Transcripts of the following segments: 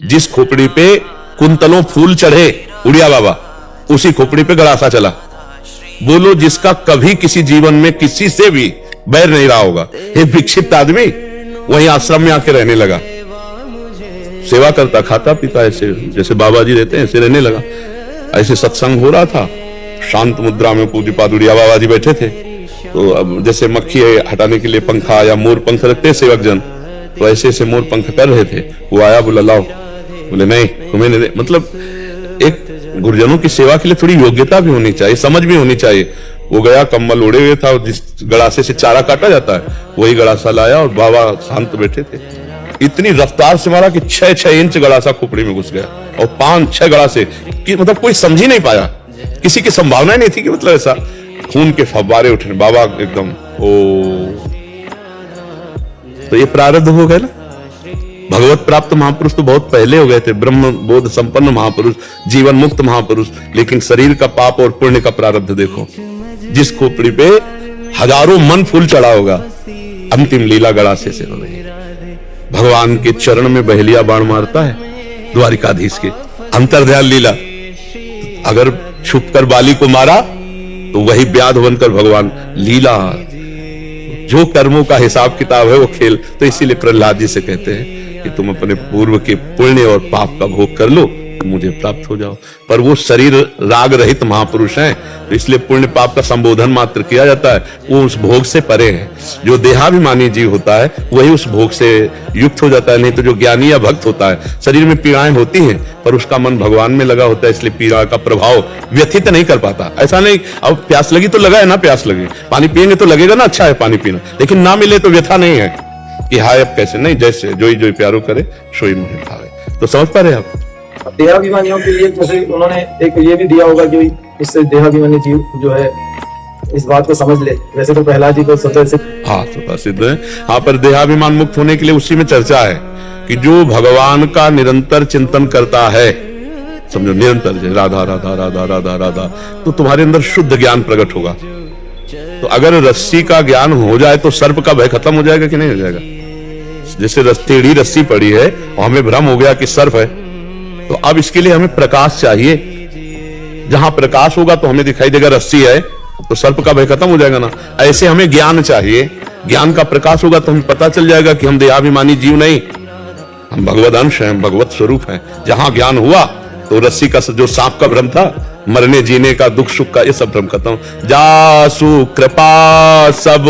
जिस खोपड़ी पे कुंतलों फूल चढ़े उड़िया बाबा, उसी खोपड़ी पे गड़ासा चला। बोलो जिसका कभी किसी जीवन में किसी से भी बैर नहीं रहा होगा, एक विक्षिप्त आदमी वहीं आश्रम में आके रहने लगा, सेवा करता, खाता पीता, ऐसे जैसे बाबा जी रहते हैं ऐसे रहने लगा। ऐसे सत्संग हो रहा था, शांत मुद्रा में पूज्यपाद उड़िया बाबा जी बैठे थे। तो अब जैसे मक्खी हटाने के लिए पंखा या मोर पंख रखते सेवक जन, तो ऐसे ऐसे मोर पंख कर रहे थे। वो आया, बोला लाओ, बोले नहीं तुम्हें नहीं। मतलब एक गुरुजनों की सेवा के लिए थोड़ी योग्यता भी होनी चाहिए, समझ भी होनी चाहिए। वो गया, कम्बल ओढ़े हुए था, जिस गड़ासे से चारा काटा जाता है वही गड़ासा लाया और बाबा शांत बैठे थे। इतनी रफ्तार से मारा कि 6-6 इंच गड़ासा खोपड़ी में घुस गया और 5-6 गड़ासे कि मतलब कोई समझ ही नहीं पाया, किसी की संभावना ही नहीं थी कि मतलब ऐसा खून के फव्वारे उठे। बाबा एकदम ओ, तो ये प्रारब्ध हो गए ना। भगवत प्राप्त महापुरुष तो बहुत पहले हो गए थे, ब्रह्म बोध संपन्न महापुरुष, जीवन मुक्त महापुरुष, लेकिन शरीर का पाप और पुण्य का प्रारब्ध देखो। जिस खोपड़ी पे हजारों मन फूल चढ़ा होगा, अंतिम लीला गड़ासे से हो गई। भगवान के चरण में बहेलिया बाण मारता है द्वारिकाधीश के, अंतर्ध्यान लीला। अगर छुप कर बाली को मारा तो वही व्याध बनकर भगवान लीला, जो कर्मों का हिसाब किताब है वो खेल। तो इसीलिए प्रहलाद जी से कहते हैं कि तुम अपने पूर्व के पुण्य और पाप का भोग कर लो, मुझे प्राप्त हो जाओ। पर वो शरीर राग रहित महापुरुष हैं, तो इसलिए पुण्य पाप का संबोधन मात्र किया जाता है, वो उस भोग से परे है। जो देहाभिमानी जीव होता है वही उस भोग से युक्त हो जाता है। नहीं तो जो ज्ञानी या भक्त होता है, शरीर में पीड़ाएं होती हैं पर उसका मन भगवान में लगा होता है, इसलिए पीड़ा का प्रभाव व्यथित नहीं कर पाता। ऐसा नहीं अब प्यास लगी तो लगा है ना, प्यास लगी पानी पिएंगे तो लगेगा ना अच्छा है पानी पीना, लेकिन ना मिले तो व्यथा नहीं है कि हाय अब कैसे, नहीं, जैसे जोई जोई प्यारो करे सोई मुझे भावे। तो समझ पा रहे आप। देहाभिमानियों के लिए जैसे उन्होंने एक ये भी दिया होगा कि इससे देहाभिमानी जीव जो है इस बात को समझ ले। वैसे तो प्रहलाद जी को स्वतः सिद्ध, हाँ स्वतः सिद्ध है। हाँ, पर देहाभिमान मुक्त होने के लिए उसी में चर्चा है कि जो भगवान का निरंतर चिंतन करता है, समझो निरंतर राधा राधा राधा राधा राधा, तो तुम्हारे अंदर शुद्ध ज्ञान प्रकट होगा। तो अगर रस्सी का ज्ञान हो जाए तो सर्प का भय खत्म हो जाएगा कि नहीं हो जाएगा। जैसे टेढ़ी रस्सी पड़ी है और हमें भ्रम हो गया कि सर्प है, तो अब इसके लिए हमें प्रकाश चाहिए। जहां प्रकाश होगा तो हमें दिखाई देगा रस्सी है, तो सर्प का भय खत्म हो जाएगा ना। ऐसे हमें ज्ञान चाहिए, ज्ञान का प्रकाश होगा तो हमें पता चल जाएगा कि हम देहाभिमानी जीव नहीं, हम भगवद अंश हैं, भगवत स्वरूप हैं। जहां ज्ञान हुआ तो रस्सी का जो सांप का भ्रम था, मरने जीने का, दुख सुख का, ये सब भ्रम खत्म। जासु कृपा सब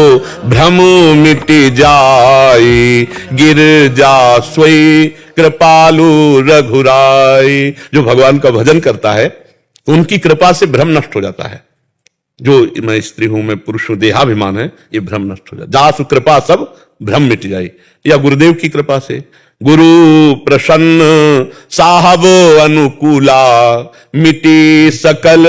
भ्रम मिट जाई, गिर जा सोई कृपालु रघुराई। जो भगवान का भजन करता है उनकी कृपा से भ्रम नष्ट हो जाता है। जो मैं स्त्री हूं, मैं पुरुष हूं, देहाभिमान है, ये भ्रम नष्ट हो जाता। जासु कृपा सब भ्रम मिट जाई, या गुरुदेव की कृपा से। गुरु प्रसन्न साहब अनुकूला, मिटी सकल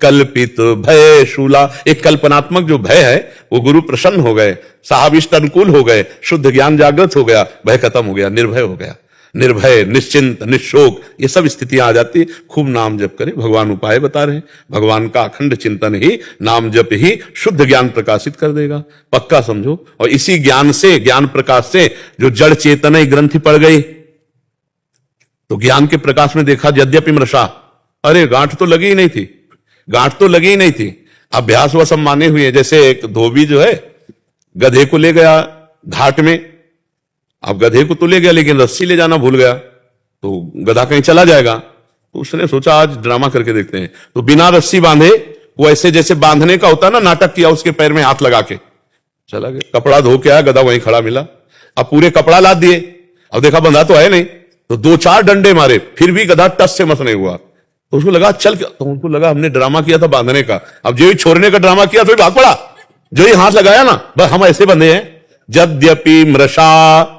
कल्पित भय शूला। एक कल्पनात्मक जो भय है वो गुरु प्रसन्न हो गए, साहब इष्ट अनुकूल हो गए, शुद्ध ज्ञान जागृत हो गया, भय खत्म हो गया, निर्भय हो गया। निर्भय, निश्चिंत, निशोक, ये सब स्थितियां आ जाती। खूब नाम जप करें, भगवान उपाय बता रहे हैं। भगवान का अखंड चिंतन ही, नाम जप ही शुद्ध ज्ञान प्रकाशित कर देगा, पक्का समझो। और इसी ज्ञान से, ज्ञान प्रकाश से जो जड़ चेतना ग्रंथि पड़ गई, तो ज्ञान के प्रकाश में देखा यद्यपि मृषा, अरे गांठ तो लगी ही नहीं थी, गांठ तो लगी ही नहीं थी, अभ्यास व सब माने हुए। जैसे एक धोबी जो है गधे को ले गया घाट में, अब गधे को तो ले गया लेकिन रस्सी ले जाना भूल गया, तो गधा कहीं चला जाएगा। तो उसने सोचा आज ड्रामा करके देखते हैं, तो बिना रस्सी बांधे वो ऐसे जैसे बांधने का होता ना, नाटक किया, उसके पैर में हाथ लगा के चला गया। कपड़ा धो के आया, गधा वहीं खड़ा मिला। अब पूरे कपड़ा लाद दिए, अब देखा बंधा तो है नहीं, तो 2-4 डंडे मारे, फिर भी गधा टस से मस नहीं हुआ। तो उसको लगा चल, तो उनको लगा हमने ड्रामा किया था बांधने का, अब जो ही छोड़ने का ड्रामा किया तो भाग पड़ा। जो ही हाथ लगाया ना, बस हम ऐसे बंधे हैं। यद्यपि मृषा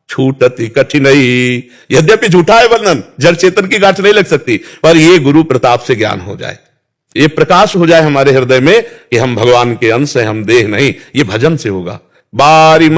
छूटती कठिनाई, यद्यपि झूठा है बंधन, जड़ चेतन की गांठ नहीं लग सकती, पर ये गुरु प्रताप से ज्ञान हो जाए, ये प्रकाश हो जाए हमारे हृदय में कि हम भगवान के अंश हैं, हम देह नहीं। ये भजन से होगा। बारी